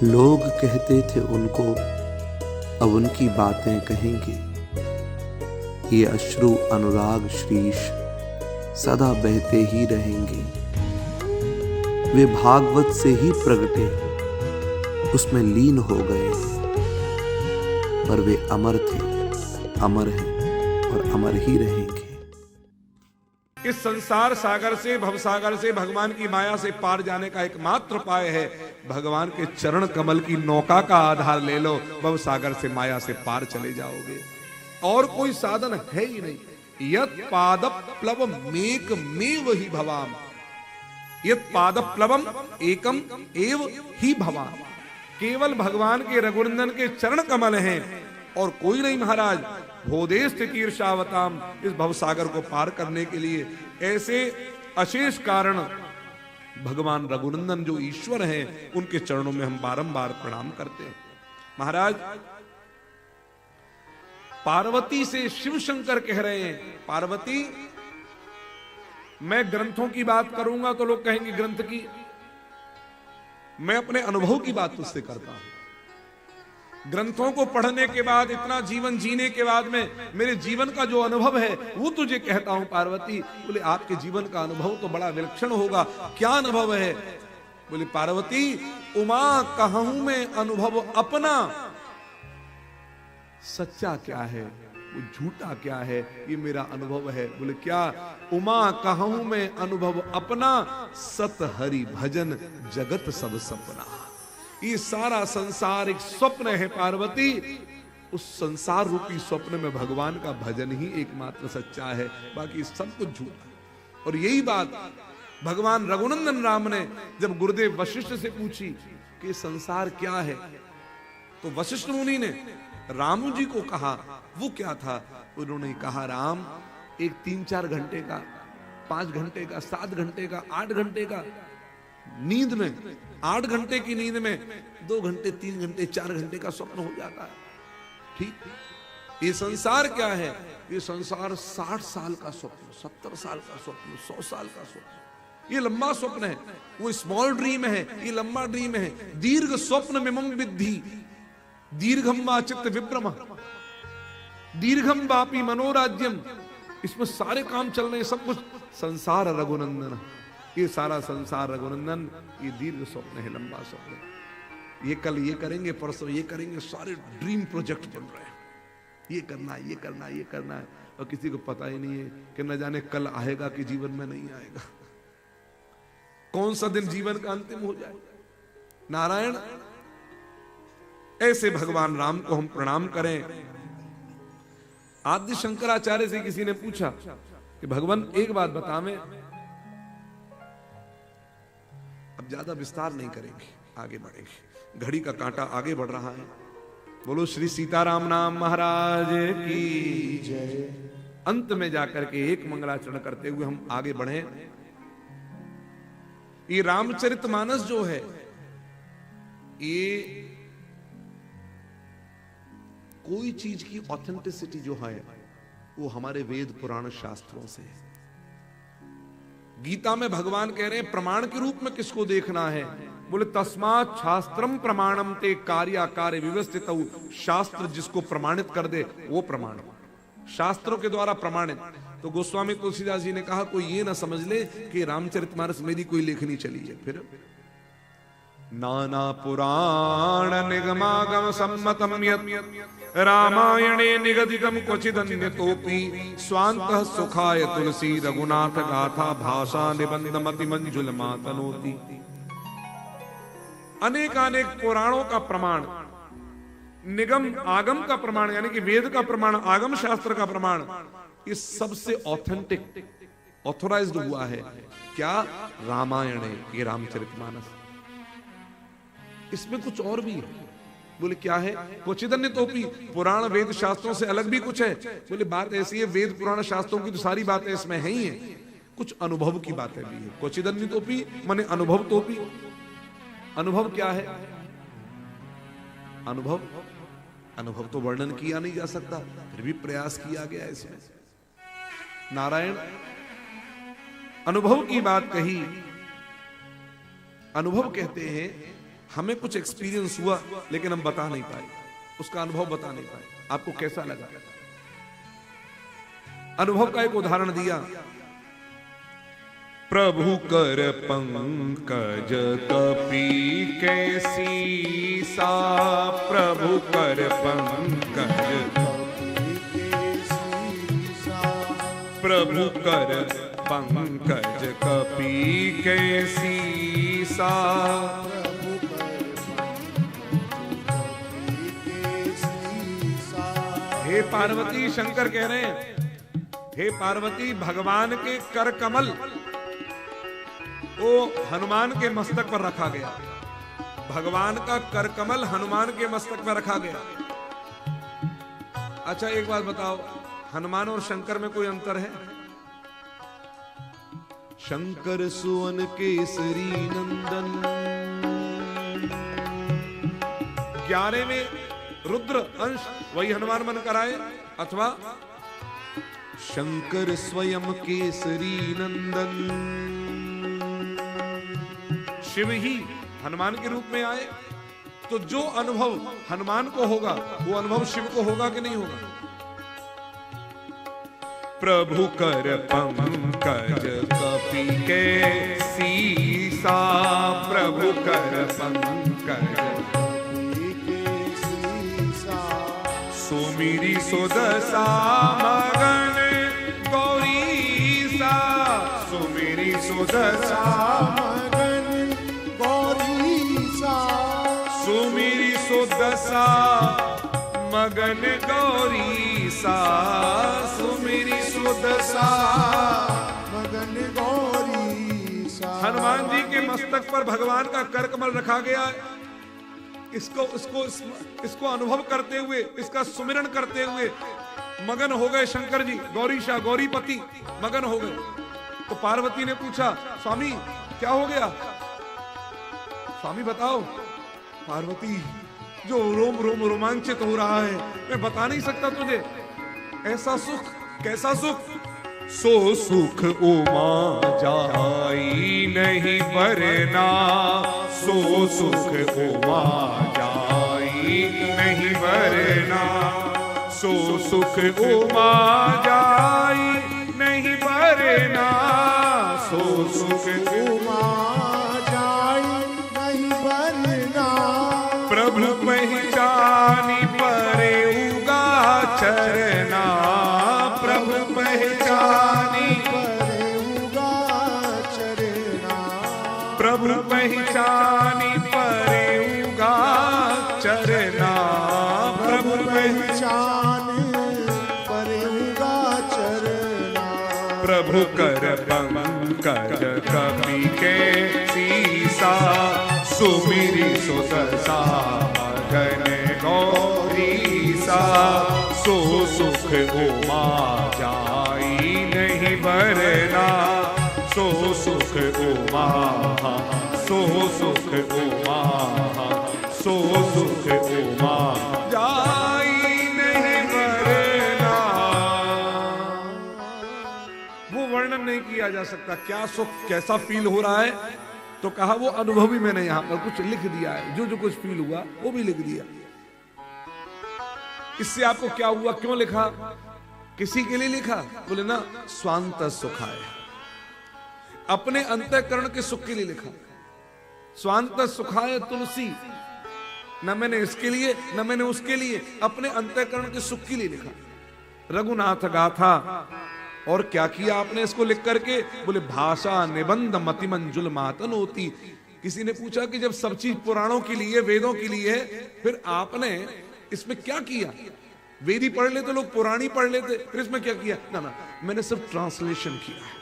लोग कहते थे उनको, अब उनकी बातें कहेंगे। ये अश्रु अनुराग शीश सदा बहते ही रहेंगे। वे भागवत से ही प्रगटे, उसमें लीन हो गए, पर वे अमर थे, अमर हैं और अमर ही रहेंगे। इस संसार सागर से, भवसागर से, भगवान की माया से पार जाने का एकमात्र उपाय है भगवान के चरण कमल की नौका का आधार ले लो, भवसागर से, माया से पार चले जाओगे। और कोई साधन है ही नहीं। यत् पादप्लवम मेकमेव ही भवाम, यत् पादप्लवम एकम एव ही भवाम। केवल भगवान के रघुनंदन के चरण कमल हैं और कोई नहीं महाराज। भोदेश तीर्षावताम, इस भवसागर को पार करने के लिए ऐसे अशेष कारण भगवान रघुनंदन जो ईश्वर हैं, उनके चरणों में हम बारंबार प्रणाम करते हैं। महाराज पार्वती से शिव शंकर कह रहे हैं, पार्वती मैं ग्रंथों की बात करूंगा तो लोग कहेंगे ग्रंथ की, मैं अपने अनुभव की बात तुझसे करता हूं। ग्रंथों को पढ़ने के बाद, इतना जीवन जीने के बाद में मेरे जीवन का जो अनुभव है वो तुझे कहता हूं पार्वती। बोले आपके जीवन का अनुभव तो बड़ा विलक्षण होगा, क्या अनुभव है? बोले पार्वती उमा कहूं मैं अनुभव अपना, सच्चा क्या है वो झूठा क्या है, ये मेरा अनुभव है। बोले क्या? उमा कहूं मैं अनुभव अपना, सत हरि भजन जगत सब सपना। ये सारा संसार एक स्वप्न है पार्वती, उस संसार रूपी स्वप्न में भगवान का भजन ही एकमात्र सच्चा है, बाकी सब कुछ झूठा। और यही बात भगवान रघुनंदन राम ने जब गुरुदेव वशिष्ठ से पूछी कि संसार क्या है, तो वशिष्ठ मुनि ने रामू जी को कहा वो क्या था। उन्होंने कहा राम एक 3-4 घंटे का, 5 घंटे का, 7 घंटे का, 8 घंटे का नींद में, 8 घंटे की नींद में 2 घंटे, 3 घंटे, 4 घंटे का स्वप्न हो जाता है। ठीक, ये संसार क्या है? ये संसार 60 साल का स्वप्न, 70 साल का स्वप्न, 100 साल का स्वप्न, ये लंबा स्वप्न है। वो स्मॉल ड्रीम है, ये लंबा ड्रीम है। दीर्घ स्वप्न मिमं विद्धि दीर्घम वा चित्त विभ्रम, दीर्घम वापि मनोराज्यम। इसमें सारे काम चल रहे हैं, सब कुछ संसार रघुनंदन, ये सारा संसार रघुनंदन, ये दीर्घ स्वप्न है, लंबा स्वप्न है। ये कल ये करेंगे, परसों ये करेंगे, सारे ड्रीम प्रोजेक्ट बन रहे हैं। ये करना है, ये करना है, ये करना है, और किसी को पता ही नहीं है कि न जाने कल आएगा कि जीवन में नहीं आएगा, कौन सा दिन जीवन का अंतिम हो जाए। नारायण, ऐसे भगवान राम को हम प्रणाम करें। आदि शंकराचार्य से किसी ने पूछा कि भगवान एक बात बतावें, अब ज्यादा विस्तार नहीं करेंगे, आगे बढ़ेंगे, घड़ी का कांटा आगे बढ़ रहा है। बोलो श्री सीताराम नाम महाराज की जय। अंत में जाकर के एक मंगलाचरण करते हुए हम आगे बढ़े। ये रामचरितमानस जो है, ये कोई चीज की ऑथेंटिसिटी जो है वो हमारे वेद पुराण शास्त्रों से है। गीता में भगवान कह रहे हैं प्रमाण के रूप में किसको देखना है? बोले तस्मात् शास्त्रम प्रमाणम ते कार्याकार्य व्यवस्थित। शास्त्र जिसको प्रमाणित कर दे वो प्रमाण, शास्त्रों के द्वारा प्रमाणित। तो गोस्वामी तुलसीदास जी ने कहा कोई ये ना समझ ले कि रामचरितमानस मेरी कोई लेखनी चली है। फिर नाना पुराण निगमागम सम्मतम यत् रामायणे निगदितम क्वचिदन्यतोपि स्वान्तः सुखाय तुलसी रघुनाथ गाथा भाषा निबंधमति मंजुल मातनोति। अनेकानेक पुराणों का प्रमाण, निगम आगम का प्रमाण, यानी कि वेद का प्रमाण, आगम शास्त्र का प्रमाण, ये सबसे ऑथेंटिक ऑथोराइज्ड हुआ है क्या? रामायण है, ये रामचरितमानस। इसमें कुछ और भी है। बोले क्या है? क्वचिदन्य तोपी, पुराण वेद शास्त्रों से अलग भी कुछ है। बोले बात ऐसी है, वेद पुराण शास्त्रों की तो सारी बातें इसमें है ही है, कुछ अनुभव की बातें भी है। क्वचिदन्य तोपी माने अनुभव तोपी। अनुभव क्या है? अनुभव, अनुभव तो वर्णन किया नहीं जा सकता, फिर भी प्रयास किया गया इसमें। नारायण, अनुभव की बात कही। अनुभव कहते हैं हमें कुछ एक्सपीरियंस हुआ लेकिन हम बता नहीं पाए, उसका अनुभव बता नहीं पाए। आपको कैसा लगा? अनुभव का एक उदाहरण दिया। प्रभु कर पंकज कपि कैसी सा, प्रभु कर पंकज, प्रभु कर पंकज कपि कैसी सा, हे पार्वती, शंकर कह रहे हैं, हे पार्वती, भगवान के कर कमल वो हनुमान के मस्तक पर रखा गया। भगवान का कर कमल हनुमान के मस्तक पर रखा गया। अच्छा एक बात बताओ, हनुमान और शंकर में कोई अंतर है? शंकर सुवन केसरी नंदन, 11वें रुद्र अंश वही हनुमान बनकर आए, अथवा शंकर स्वयं केसरी नंदन, शिव ही हनुमान के रूप में आए। तो जो अनुभव हनुमान को होगा वो अनुभव शिव को होगा कि नहीं होगा? प्रभु कर पंकज कपि कैसी सा, प्रभु कर पंकज सुमिरी सुदशा मगन गौरी सा, सुमिरी सुदशा मगन गौरी सा, सुमिरी सुदशा मगन गौरी सा, सुमिरी सुदशा मगन गौरी सा। हनुमान जी के मस्तक पर भगवान का कर कमल रखा गया है। इसको अनुभव करते हुए, इसका सुमिरन करते हुए मगन हो गए शंकर जी, गौरीशा गौरीपति मगन हो गए। तो पार्वती ने पूछा, स्वामी क्या हो गया? स्वामी बताओ। पार्वती, जो रोम रोम रोमांचित हो रहा है मैं बता नहीं सकता तुझे। ऐसा सुख, कैसा सुख? सो सुख उमा जाई नहीं बरना, सो सुख उमा जाई नहीं बरना, सो सुख उमा जाई नहीं बरना, सो सुख उमा जाई नहीं बरना। प्रभु पहचानी परे उगा चरना, प्रभु पहचानी परे उगा चरना, प्रभु पहचानी परे उगा चरना, प्रभु पहचान परे उगा चरना। प्रभु कर पंकज कपि कैसी सा, सुमिरी सुदशा मगन गौरी सा, सो सुख उमा जाई नहीं बरना, सो सुख उमा, सो सुख उमा, सो सुख उमा जाई नहीं बरना। वो वर्णन नहीं किया जा सकता क्या सुख, कैसा फील हो रहा है। तो कहा वो अनुभवी मैंने यहां पर कुछ लिख दिया है, जो जो कुछ फील हुआ वो भी लिख दिया। इससे आपको क्या हुआ, क्यों लिखा, किसी के लिए लिखा? बोले ना, स्वांत सुखाय, अपने अंतःकरण के सुख के लिए लिखा। स्वांत सुखाय तुलसी, न मैंने इसके लिए न मैंने उसके लिए, अपने अंतःकरण के सुख के लिए लिखा। रघुनाथ गाथा, और क्या किया आपने इसको लिख करके? बोले भाषा निबंध मति मंजुल मातन होती। किसी ने पूछा कि जब सब चीज पुराणों के लिए, वेदों के लिए, फिर आपने इसमें क्या किया? वेदी पढ़ लेते लोग, पुराणी पढ़ लेते, फिर इसमें क्या किया? ना ना, मैंने सिर्फ ट्रांसलेशन किया है।